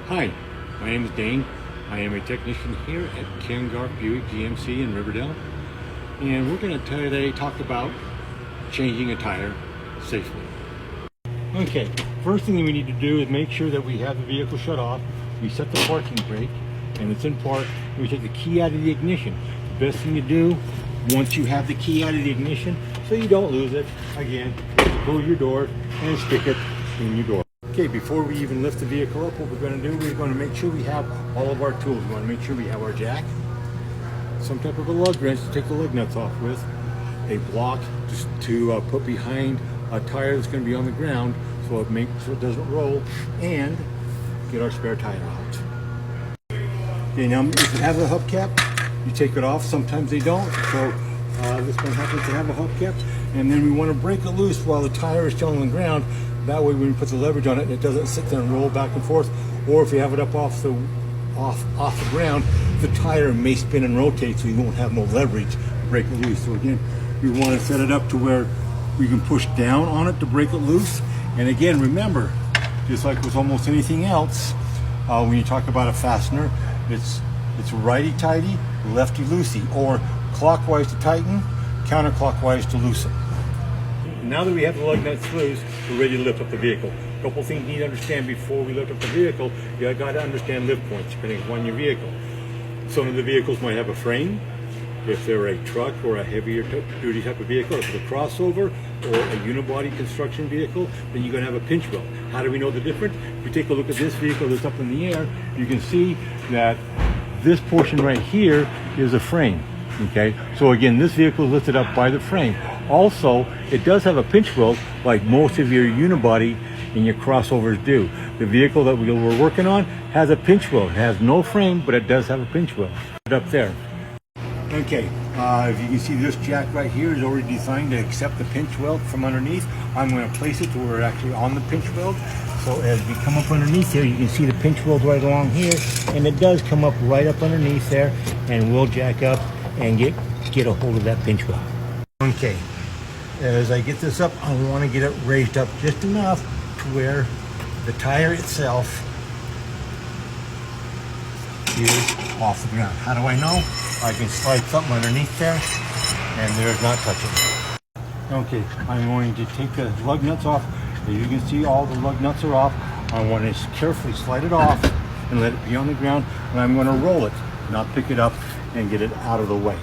Hi, my name is Dane. I am a technician here at Garff Buick GMC in Riverdale, and we're going to today talk about changing a tire safely. Okay, first thing that we need to do is make sure that we have the vehicle shut off. We set the parking brake, and it's in park. We take the key out of the ignition. The best thing to do once you have the key out of the ignition, so you don't lose it, again, is to close your door and stick it in your door. Okay, before we even lift the vehicle up, what we're going to do, we're going to make sure we have all of our tools. We want to make sure we have our jack, some type of a lug wrench to take the lug nuts off with, a block just to put behind a tire that's going to be on the ground so it doesn't roll, and get our spare tire out. Okay, now if it has a hubcap, you take it off. Sometimes they don't, so this one happens to have a hubcap, and then we want to break it loose while the tire is still on the ground. That way when we put the leverage on it, it doesn't sit there and roll back and forth. Or if you have it up off the ground, the tire may spin and rotate, so you won't have no leverage to break it loose. So again, we want to set it up to where we can push down on it to break it loose. And again, remember, just like with almost anything else, when you talk about a fastener, it's righty-tighty, lefty-loosey, or clockwise to tighten, counterclockwise to loosen. Now that we have the lug nuts loose, we're ready to lift up the vehicle. A couple things you need to understand before we lift up the vehicle. You got to understand lift points depending upon your vehicle. Some of the vehicles might have a frame. If they're a truck or a heavier duty type of vehicle, if it's a crossover or a unibody construction vehicle, then you're going to have a pinch weld. How do we know the difference? If you take a look at this vehicle that's up in the air, you can see that this portion right here is a frame. Okay, so again, this vehicle is lifted up by the frame. Also, it does have a pinch weld like most of your unibody and your crossovers do. The vehicle that we're working on has a pinch weld. It has no frame, but it does have a pinch weld up there. Okay, if you can see, this jack right here is already designed to accept the pinch weld from underneath. I'm going to place it to where we're actually on the pinch weld. So as we come up underneath here, you can see the pinch weld right along here, and it does come up right up underneath there, and we'll jack up and get a hold of that pinch weld. Okay, as I get this up, I want to get it raised up just enough to where the tire itself is off the ground. How do I know? I can slide something underneath there, and there's not touching. Okay, I'm going to take the lug nuts off. As you can see, all the lug nuts are off. I want to carefully slide it off and let it be on the ground, and I'm going to roll it, not pick it up, and get it out of the way.